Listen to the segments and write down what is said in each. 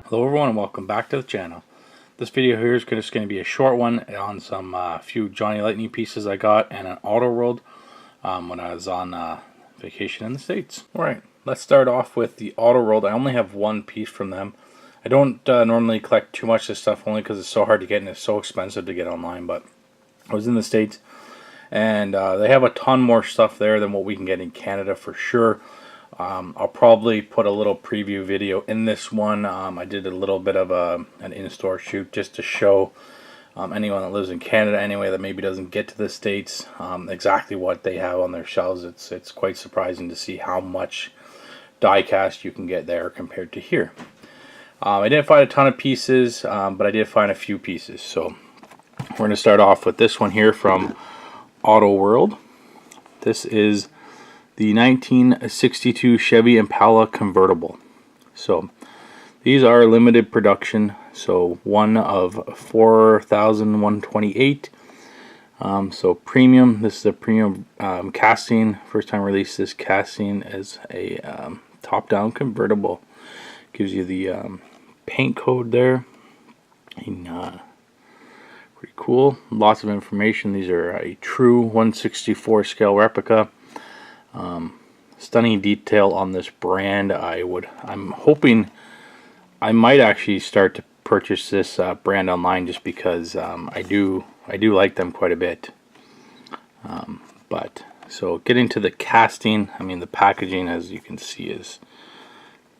Hello everyone and welcome back to the channel. This video here is just going to be a short one on some few Johnny Lightning pieces I got and an Auto World when I was on vacation in the States. Alright, let's start off with the Auto World. I only have one piece from them. I don't normally collect too much of this stuff only because it's so hard to get and it's so expensive to get online, but I was in the States and they have a ton more stuff there than what we can get in Canada for sure. I'll probably put a little preview video in this one. I did a little bit of an in-store shoot just to show anyone that lives in Canada anyway that maybe doesn't get to the States exactly what they have on their shelves. It's quite surprising to see how much die-cast you can get there compared to here. I didn't find a ton of pieces, but I did find a few pieces. So we're going to start off with this one here from Auto World. This is the 1962 Chevy Impala convertible. So these are limited production, so one of 4,128. So premium. This is a premium casting. First time released this casting as a top-down convertible. Gives you the paint code there. Pretty cool. Lots of information. These are a true 1/64 scale replica. Stunning detail on this brand. I'm hoping I might actually start to purchase this brand online just because I do like them quite a bit. But so getting to the casting, I mean the packaging, as you can see, is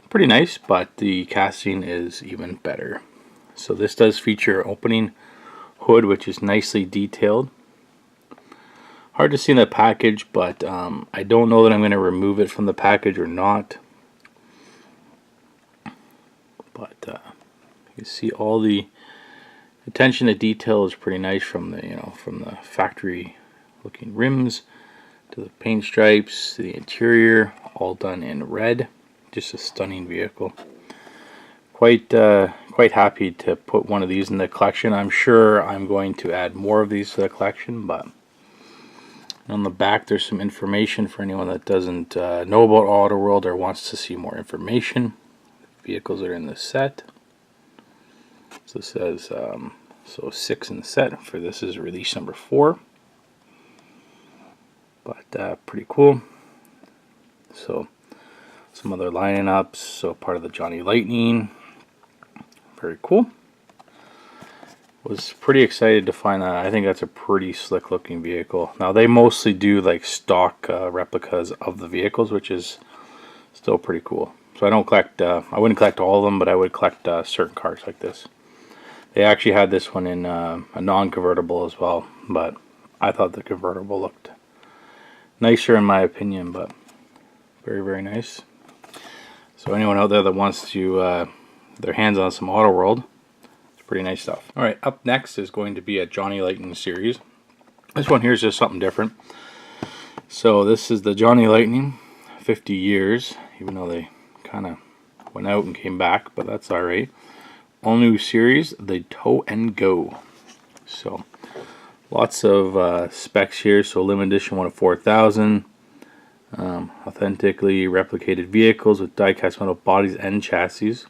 pretty nice, but the casting is even better. So this does feature an opening hood, which is nicely detailed. Hard to see in the package, but I don't know that I'm going to remove it from the package or not. But you can see all the attention to detail is pretty nice, from the factory looking rims to the paint stripes, to the interior, all done in red. Just a stunning vehicle. Quite happy to put one of these in the collection. I'm sure I'm going to add more of these to the collection, but on the back there's some information for anyone that doesn't know about Auto World or wants to see more information. Vehicles are in the set. So it says so 6 in the set. For this is release number 4. But pretty cool. So some other lineups. So part of the Johnny Lightning. Very cool. Was pretty excited to find that. I think that's a pretty slick looking vehicle. Now they mostly do like stock replicas of the vehicles, which is still pretty cool. So I don't collect, I wouldn't collect all of them, but I would collect certain cars like this. They actually had this one in a non-convertible as well, but I thought the convertible looked nicer in my opinion, but very, very nice. So anyone out there that wants to their hands on some Auto World, pretty nice stuff. Alright, up next is going to be a Johnny Lightning series. This one here is just something different. So this is the Johnny Lightning 50 years, even though they kind of went out and came back, but that's alright. All new series, the Tow and Go. So lots of specs here. So limited edition, 1 of 4,000. Authentically replicated vehicles with die-cast metal bodies and chassis,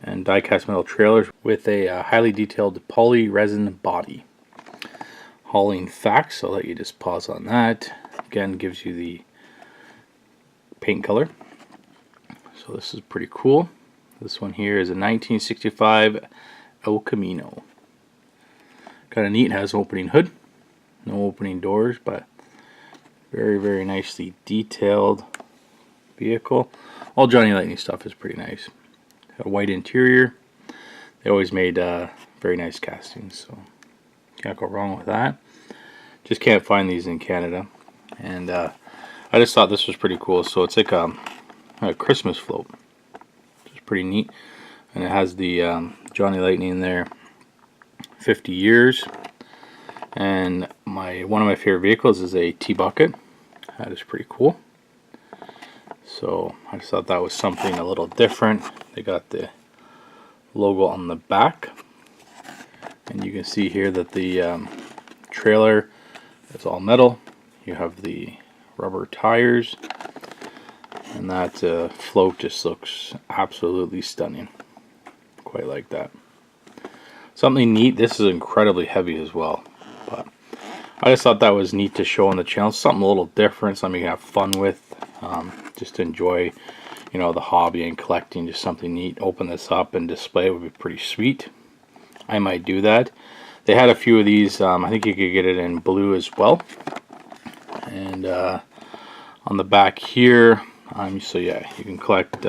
and die-cast metal trailers with a highly detailed poly resin body. Hauling facts, I'll let you just pause on that. Again, gives you the paint color. So this is pretty cool. This one here is a 1965 El Camino. Kind of neat, has an opening hood. No opening doors, but very, very nicely detailed vehicle. All Johnny Lightning stuff is pretty nice. A white interior. They always made very nice castings, so can't go wrong with that. Just can't find these in Canada, and I just thought this was pretty cool. So it's like a Christmas float, which is pretty neat, and it has the Johnny Lightning in there. 50 years, and one of my favorite vehicles is a T-bucket. That is pretty cool. So I just thought that was something a little different. They got the logo on the back, and you can see here that the trailer is all metal. You have the rubber tires, and that float just looks absolutely stunning. Quite like that. Something neat. This is incredibly heavy as well, but I just thought that was neat to show on the channel. Something a little different, something you can have fun with, just to enjoy, you know, the hobby and collecting. Just something neat. Open this up and display it would be pretty sweet. I might do that. They had a few of these. I think you could get it in blue as well. And on the back here, so yeah, you can collect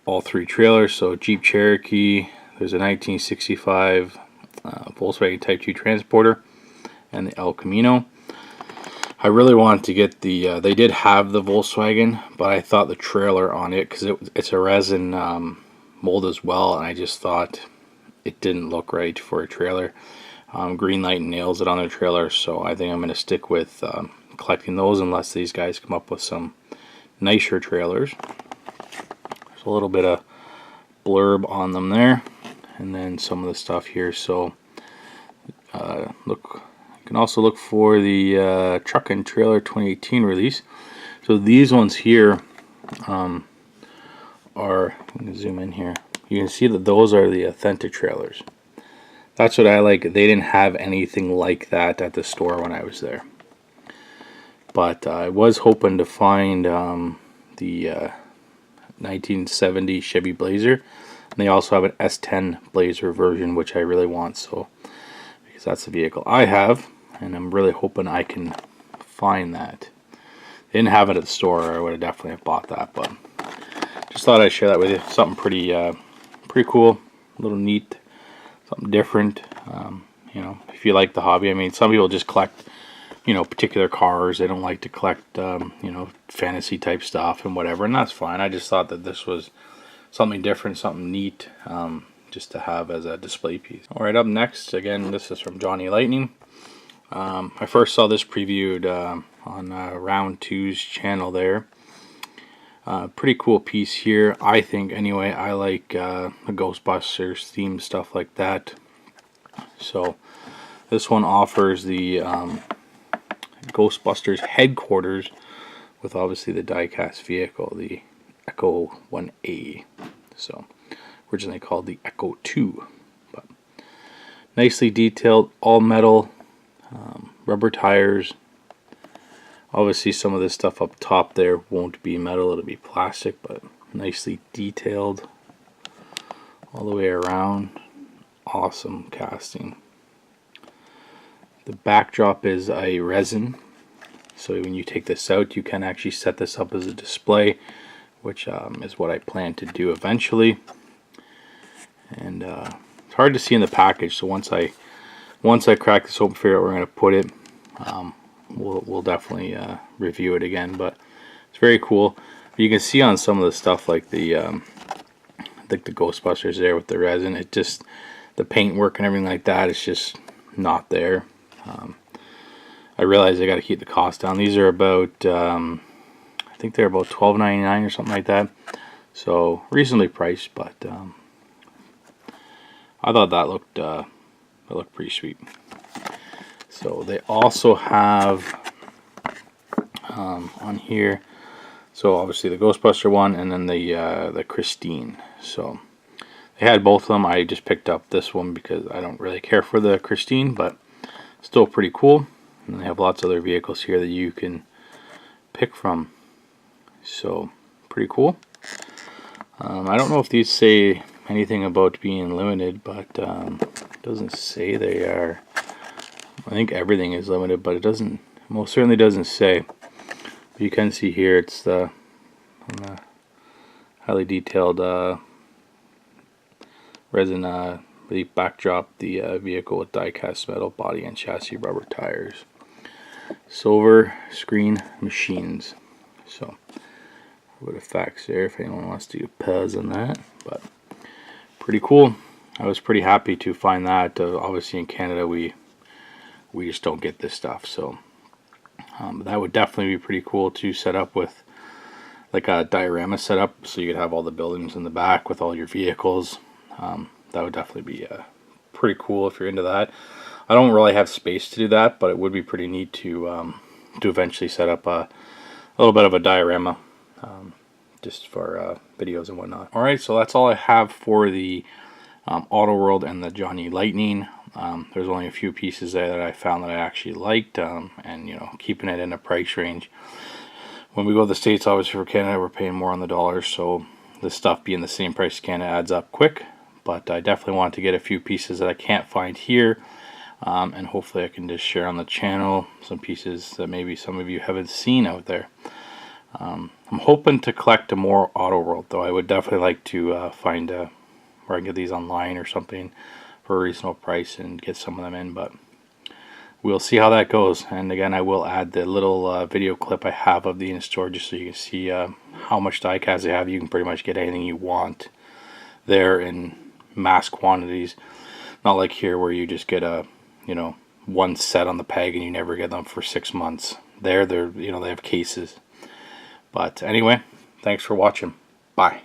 all 3 trailers. So Jeep Cherokee. There's a 1965 Volkswagen Type 2 Transporter and the El Camino. I really wanted to get the, they did have the Volkswagen, but I thought the trailer on it, because it's a resin mold as well, and I just thought it didn't look right for a trailer. Greenlight nails it on their trailer, so I think I'm going to stick with collecting those unless these guys come up with some nicer trailers. There's a little bit of blurb on them there. And then some of the stuff here. So look, you can also look for the Truck and Trailer 2018 release. So these ones here are, I'm going to zoom in here. You can see that those are the authentic trailers. That's what I like. They didn't have anything like that at the store when I was there. But I was hoping to find the 1970 Chevy Blazer. And they also have an S10 Blazer version, which I really want, so because that's the vehicle I have, and I'm really hoping I can find that. They didn't have it at the store, or I would have definitely have bought that, but just thought I'd share that with you. Something pretty cool, a little neat, something different. You know, if you like the hobby. I mean, some people just collect, you know, particular cars. They don't like to collect, you know, fantasy type stuff and whatever, and that's fine. I just thought that this was something different, something neat, just to have as a display piece. Alright, up next, again, this is from Johnny Lightning. I first saw this previewed on Round 2's channel there. Pretty cool piece here, I think, anyway. I like the Ghostbusters theme, stuff like that. So, this one offers the Ghostbusters headquarters with obviously the die-cast vehicle, the Echo 1A, so originally called the Echo 2, but nicely detailed, all metal, rubber tires. Obviously some of this stuff up top there won't be metal, it'll be plastic, but nicely detailed all the way around. Awesome casting. The backdrop is a resin, so when you take this out you can actually set this up as a display, which is what I plan to do eventually. And it's hard to see in the package, so once I crack this open, figure out where I'm going to put it, we'll definitely review it again. But it's very cool. You can see on some of the stuff, like the Ghostbusters there with the resin, it just, the paint work and everything like that, it's just not there. I realize I got to keep the cost down. These are about I think they're about $12.99 or something like that, so reasonably priced, but I thought that looked pretty sweet. So they also have on here, so obviously the Ghostbuster one, and then the Christine. So they had both of them. I just picked up this one because I don't really care for the Christine, but still pretty cool. And they have lots of other vehicles here that you can pick from. So pretty cool. I don't know if these say anything about being limited, but it doesn't say they are. I think everything is limited, but it doesn't, most certainly doesn't say. But you can see here it's the highly detailed resin, the backdrop, the vehicle with die-cast metal body and chassis, rubber tires, silver screen machines. So a bit of facts there if anyone wants to pause on that, but pretty cool. I was pretty happy to find that. Obviously in Canada we just don't get this stuff, so that would definitely be pretty cool to set up with like a diorama setup, so you could have all the buildings in the back with all your vehicles. That would definitely be pretty cool if you're into that. I don't really have space to do that, but it would be pretty neat to eventually set up a little bit of a diorama just for videos and whatnot. Alright, so that's all I have for the Auto World and the Johnny Lightning. There's only a few pieces there that I found that I actually liked, and you know, keeping it in a price range. When we go to the States, obviously for Canada, we're paying more on the dollars, so this stuff being the same price as Canada adds up quick. But I definitely wanted to get a few pieces that I can't find here, and hopefully I can just share on the channel some pieces that maybe some of you haven't seen out there. I'm hoping to collect a more Auto World, though. I would definitely like to find where I can get these online or something for a reasonable price and get some of them in, but we'll see how that goes. And again, I will add the little video clip I have of the in-store just so you can see how much diecast they have. You can pretty much get anything you want there in mass quantities. Not like here where you just get a, you know, one set on the peg and you never get them for 6 months. They're you know, they have cases. But anyway, thanks for watching. Bye.